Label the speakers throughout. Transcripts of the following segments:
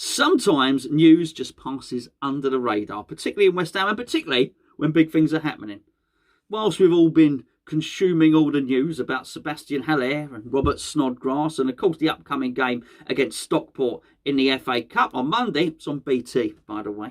Speaker 1: Sometimes news just passes under the radar, particularly in West Ham and particularly when big things are happening. Whilst we've all been consuming all the news about Sebastian Haller and Robert Snodgrass and of course the upcoming game against Stockport in the FA Cup on Monday, it's on BT by the way,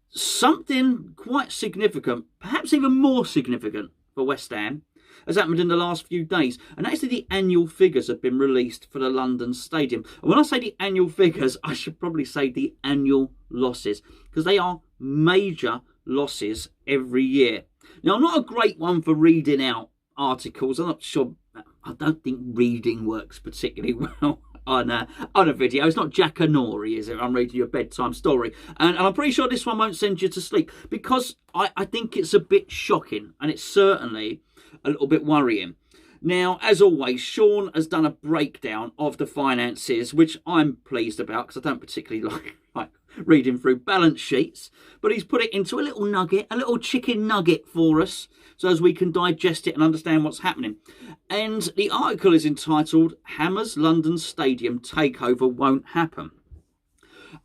Speaker 1: something quite significant, perhaps even more significant for West Ham, has happened in the last few days, and actually the annual figures have been released for the London Stadium. And when I say the annual figures, I should probably say the annual losses, because they are major losses every year. Now, I'm not a great one for reading out articles. I'm not sure, I don't think reading works particularly well on a video. It's not Jack Anori, is it? I'm reading you a bedtime story. And I'm pretty sure this one won't send you to sleep, because I think it's a bit shocking, and it's certainly a little bit worrying. Now, as always, Sean has done a breakdown of the finances, which I'm pleased about because I don't particularly like reading through balance sheets. But he's put it into a little nugget, a little chicken nugget for us, so as we can digest it and understand what's happening. And the article is entitled, Hammer's London Stadium Takeover Won't Happen.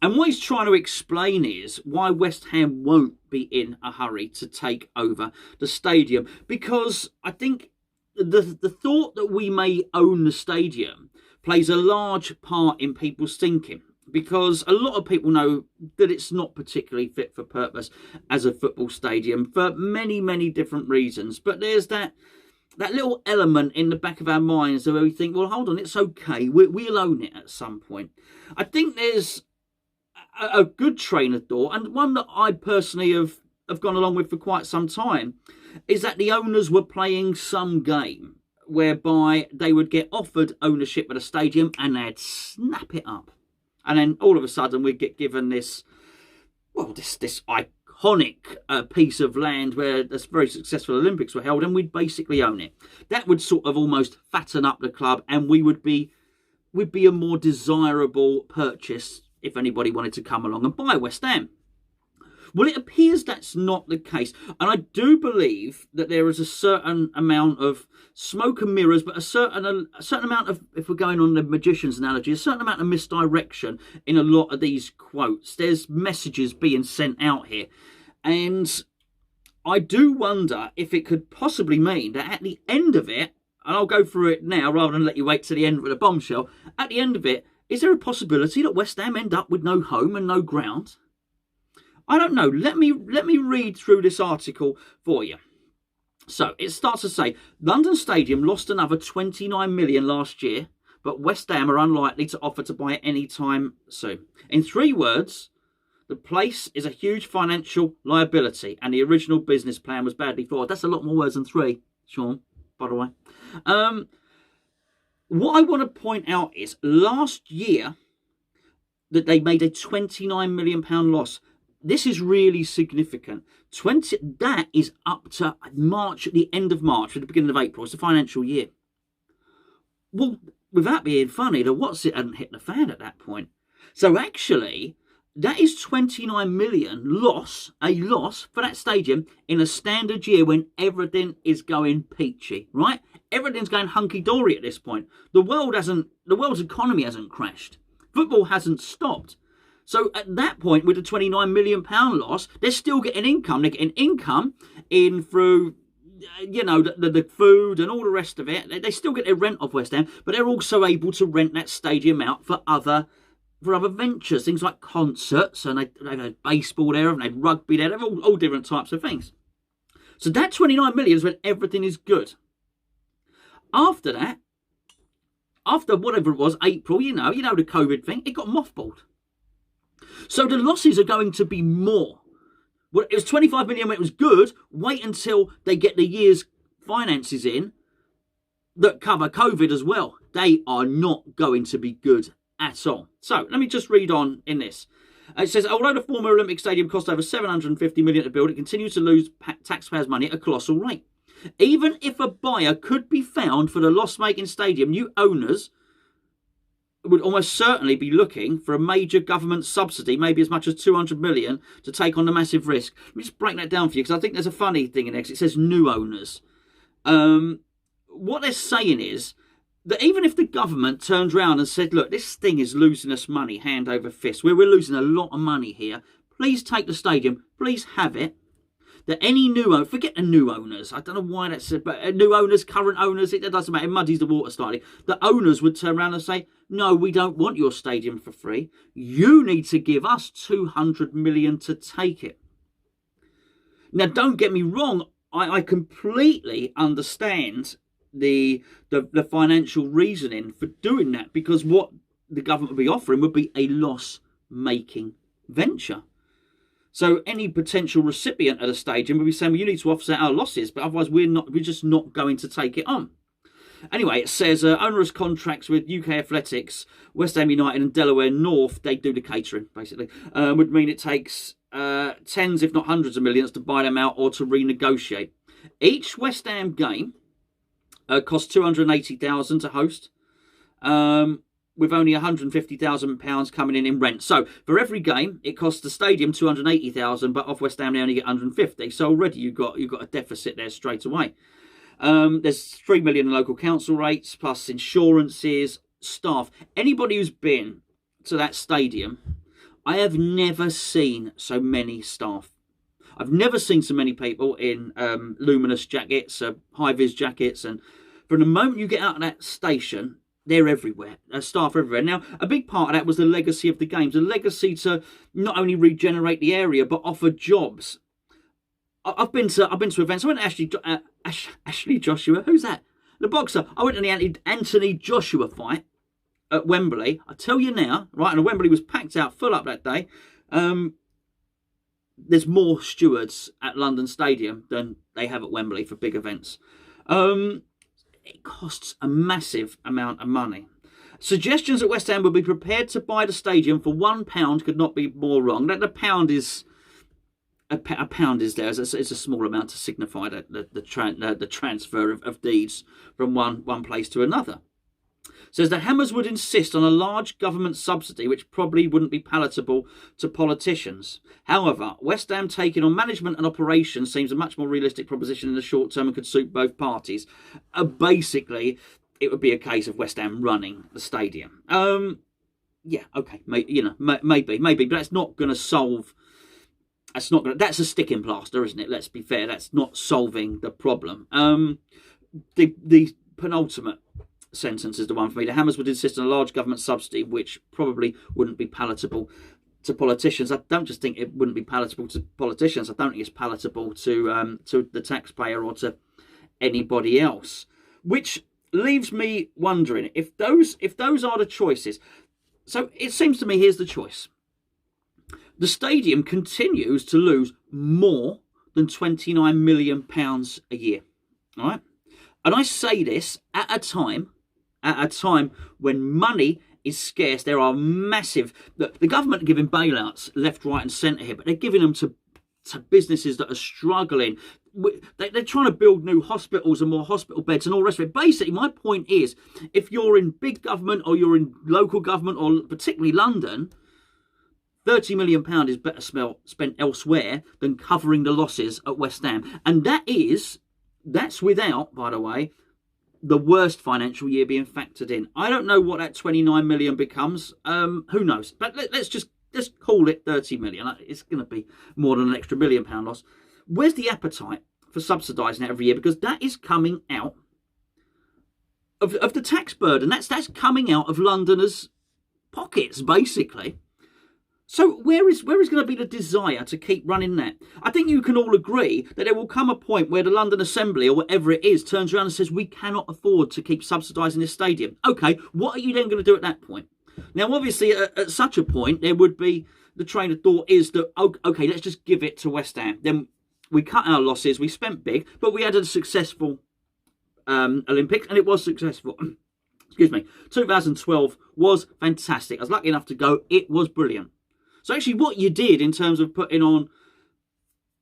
Speaker 1: And what he's trying to explain is why West Ham won't be in a hurry to take over the stadium. Because I think the thought that we may own the stadium plays a large part in people's thinking. Because a lot of people know that it's not particularly fit for purpose as a football stadium for many, many different reasons. But there's that little element in the back of our minds where we think, well, hold on, it's okay. We'll own it at some point. I think there's a good train of thought, and one that I personally have gone along with for quite some time, is that the owners were playing some game whereby they would get offered ownership of the stadium and they'd snap it up. And then all of a sudden we'd get given this iconic piece of land where this very successful Olympics were held, and we'd basically own it. That would sort of almost fatten up the club, and we'd be a more desirable purchase if anybody wanted to come along and buy West Ham. Well, it appears that's not the case. And I do believe that there is a certain amount of smoke and mirrors, but a certain amount of, if we're going on the magician's analogy, a certain amount of misdirection in a lot of these quotes. There's messages being sent out here. And I do wonder if it could possibly mean that at the end of it, and I'll go through it now rather than let you wait to the end for the bombshell, at the end of it, is there a possibility that West Ham end up with no home and no ground? I don't know. Let me read through this article for you. So it starts to say, London Stadium lost another 29 million last year, but West Ham are unlikely to offer to buy it any time soon. In 3 words, the place is a huge financial liability, and the original business plan was badly flawed. That's a lot more words than 3, Sean, by the way. What I want to point out is last year that they made a £29 million loss. This is really significant. That is up to March, at the end of March, at the beginning of April. It's a financial year. Well, without being funny, the what's it hadn't hit the fan at that point. So actually, that is 29 million a loss for that stadium in a standard year when everything is going peachy, right? Everything's going hunky-dory at this point. The world's economy hasn't crashed. Football hasn't stopped. So at that point, with a £29 million loss, they're still getting income. They're getting income in through, the food and all the rest of it. They still get their rent off West Ham, but they're also able to rent that stadium out for other ventures, things like concerts, and they've had baseball there, and they've had rugby there, they've all different types of things. So that 29 million is when everything is good. After that, after whatever it was, April, you know the COVID thing, it got mothballed. So the losses are going to be more. Well, it was 25 million when it was good. Wait until they get the year's finances in that cover COVID as well. They are not going to be good at all. So let me just read on in this. It says, although the former Olympic Stadium cost over 750 million to build, it continues to lose taxpayers' money at a colossal rate. Even if a buyer could be found for the loss-making stadium, new owners would almost certainly be looking for a major government subsidy, maybe as much as 200 million, to take on the massive risk. Let me just break that down for you, because I think there's a funny thing in there, because it says new owners. What they're saying is that even if the government turned around and said, look, this thing is losing us money hand over fist, we're losing a lot of money here, please take the stadium, please have it, that any new owner, forget the new owners, I don't know why that's, but new owners, current owners, it doesn't matter, it muddies the water slightly. The owners would turn around and say, no, we don't want your stadium for free. You need to give us 200 million to take it. Now, don't get me wrong, I completely understand the financial reasoning for doing that, because what the government would be offering would be a loss-making venture. So any potential recipient at a stadium would be saying, well, you need to offset our losses, but otherwise we're just not going to take it on. Anyway, it says onerous contracts with UK Athletics, West Ham United and Delaware North, they do the catering, basically, would mean it takes tens, if not hundreds of millions to buy them out or to renegotiate. Each West Ham game costs £280,000 to host, with only £150,000 coming in rent. So for every game, it costs the stadium £280,000, but off West Ham they only get £150,000. So already you've got a deficit there straight away. There's £3 million in local council rates, plus insurances, staff. Anybody who's been to that stadium, I have never seen so many staff. I've never seen so many people in luminous jackets, high-vis jackets, and from the moment you get out of that station, they're everywhere. Staff everywhere. Now, a big part of that was the legacy of the games, a legacy to not only regenerate the area but offer jobs. I've been to events. I went to Ashley Joshua. Who's that? The boxer. I went to the Anthony Joshua fight at Wembley. I tell you now, right? And Wembley was packed out, full up that day. There's more stewards at London Stadium than they have at Wembley for big events. It costs a massive amount of money. Suggestions that West Ham would be prepared to buy the stadium for £1 could not be more wrong. That the pound is a pound is there. It's a small amount to signify the transfer of deeds from one place to another. Says the Hammers would insist on a large government subsidy, which probably wouldn't be palatable to politicians. However, West Ham taking on management and operations seems a much more realistic proposition in the short term and could suit both parties. Basically, it would be a case of West Ham running the stadium. Yeah, okay, maybe, but that's not going to solve. That's a sticking plaster, isn't it? Let's be fair. That's not solving the problem. The penultimate sentence is the one for me. The Hammers would insist on a large government subsidy, which probably wouldn't be palatable to politicians. I don't just think it wouldn't be palatable to politicians. I don't think it's palatable to the taxpayer or to anybody else. Which leaves me wondering if those are the choices. So it seems to me here's the choice. The stadium continues to lose more than £29 million a year. All right, and I say this at a time when money is scarce. There are massive. The government are giving bailouts left, right, and centre here, but they're giving them to businesses that are struggling. They're trying to build new hospitals and more hospital beds and all the rest of it. Basically, my point is, if you're in big government or you're in local government or particularly London, £30 million is better spent elsewhere than covering the losses at West Ham. And that's without, by the way, the worst financial year being factored in. I don't know what that 29 million becomes. Who knows? But let's just call it 30 million. It's going to be more than an extra £1 million loss. Where's the appetite for subsidising it every year? Because that is coming out of the tax burden. That's coming out of Londoners' pockets, basically. So where is going to be the desire to keep running that? I think you can all agree that there will come a point where the London Assembly or whatever it is turns around and says we cannot afford to keep subsidising this stadium. Okay, what are you then going to do at that point? Now, obviously, at such a point, there would be the train of thought is that, okay, let's just give it to West Ham. Then we cut our losses, we spent big, but we had a successful Olympics, and it was successful. Excuse me. 2012 was fantastic. I was lucky enough to go. It was brilliant. So actually what you did in terms of putting on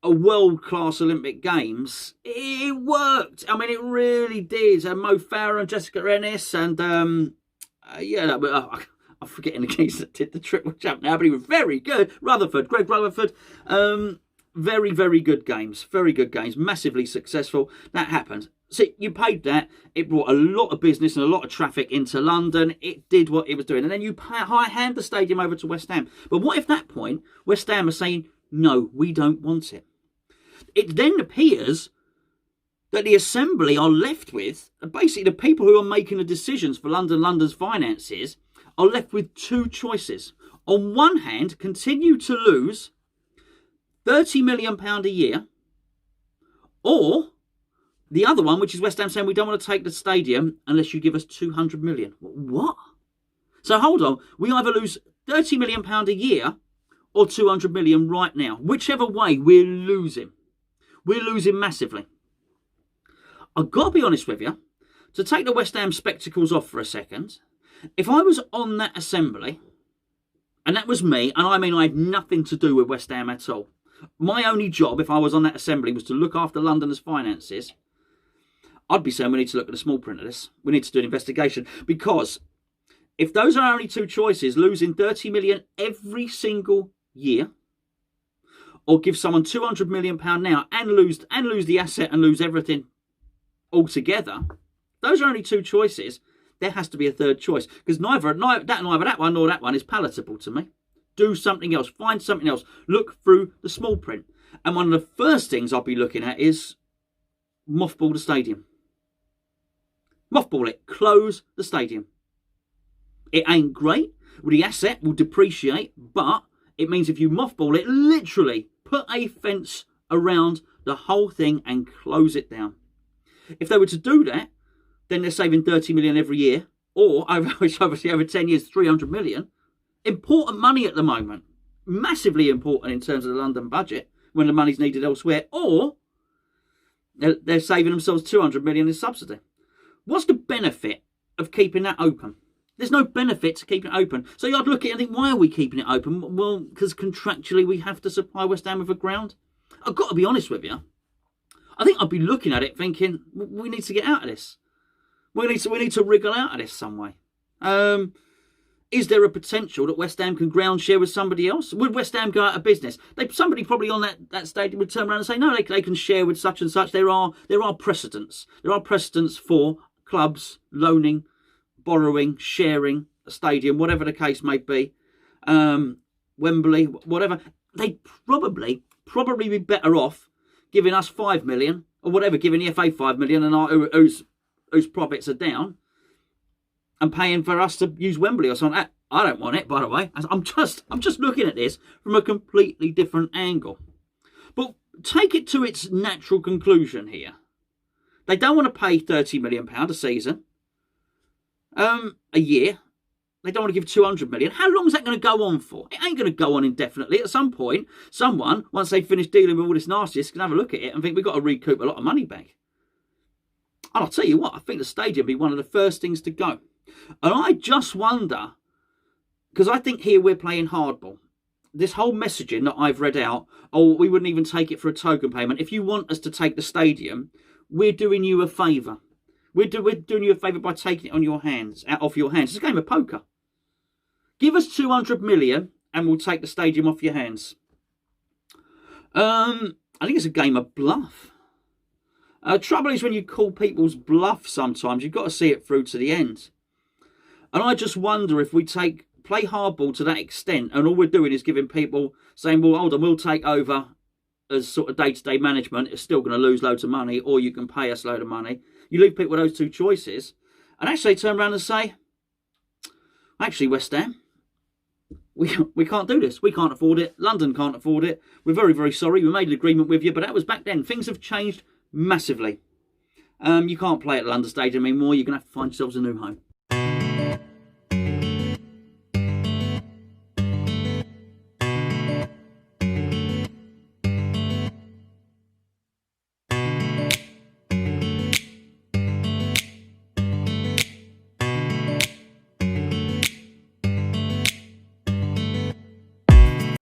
Speaker 1: a world-class Olympic Games, it worked. I mean, it really did. Mo Farah and Jessica Ennis and, I'm forgetting the geese that did the triple jump now, but he was very good. Greg Rutherford. Very, very good games. Very good games. Massively successful. That happened. So you paid that. It brought a lot of business and a lot of traffic into London. It did what it was doing. And then you hand the stadium over to West Ham. But what if at that point West Ham are saying, no, we don't want it? It then appears that the Assembly are left with, basically the people who are making the decisions for London's finances are left with two choices. On one hand, continue to lose £30 million a year, or the other one, which is West Ham saying we don't want to take the stadium unless you give us 200 million. What? So hold on, we either lose £30 million a year or 200 million right now. Whichever way, we're losing. We're losing massively. I've got to be honest with you, to take the West Ham spectacles off for a second, if I was on that assembly, and that was me, and I mean I had nothing to do with West Ham at all, my only job, if I was on that assembly, was to look after Londoners' finances, I'd be saying we need to look at the small print of this. We need to do an investigation. Because if those are only two choices, losing 30 million every single year, or give someone 200 million pound now and lose the asset and lose everything altogether, those are only two choices. There has to be a third choice, because neither that one nor that one is palatable to me. Do something else. Find something else. Look through the small print. And one of the first things I'll be looking at is mothball the stadium. Mothball it. Close the stadium. It ain't great. Well, the asset will depreciate, but it means if you mothball it, literally put a fence around the whole thing and close it down. If they were to do that, then they're saving 30 million every year, or obviously over 10 years, 300 million. Important money at the moment. Massively important in terms of the London budget when the money's needed elsewhere, or they're saving themselves 200 million in subsidy. What's the benefit of keeping that open? There's no benefit to keeping it open. So you'd look at it and think, why are we keeping it open? Well, because contractually we have to supply West Ham with a ground. I've got to be honest with you. I think I'd be looking at it thinking, we need to get out of this. We need to wriggle out of this some way. Is there a potential that West Ham can ground share with somebody else? Would West Ham go out of business? Somebody probably on that stadium would turn around and say, no, they can share with such and such. There are precedents. There are precedents for clubs loaning, borrowing, sharing a stadium, whatever the case may be. Wembley, whatever. They'd probably be better off giving us 5 million or whatever, giving the FA 5 million and whose profits are down, and paying for us to use Wembley or something. I don't want it, by the way. I'm just looking at this from a completely different angle. But take it to its natural conclusion here. They don't want to pay £30 million a season, a year. They don't want to give 200 million. How long is that going to go on for? It ain't going to go on indefinitely. At some point, someone, once they finish dealing with all this nastiness, can have a look at it and think we've got to recoup a lot of money back. And I'll tell you what, I think the stadium will be one of the first things to go. And I just wonder, because I think here we're playing hardball. This whole messaging that I've read out, we wouldn't even take it for a token payment. If you want us to take the stadium, we're doing you a favour. We're doing you a favour by taking it off your hands. It's a game of poker. Give us 200 million and we'll take the stadium off your hands. I think it's a game of bluff. Trouble is when you call people's bluff sometimes, you've got to see it through to the end. And I just wonder if we play hardball to that extent, and all we're doing is giving people, saying, well, hold on, we'll take over as sort of day-to-day management. It's still going to lose loads of money, or you can pay us a load of money. You leave people with those two choices, and actually turn around and say, actually, West Ham, we can't do this. We can't afford it. London can't afford it. We're very, very sorry. We made an agreement with you, but that was back then. Things have changed massively. You can't play at the London Stadium anymore. You're going to have to find yourselves a new home.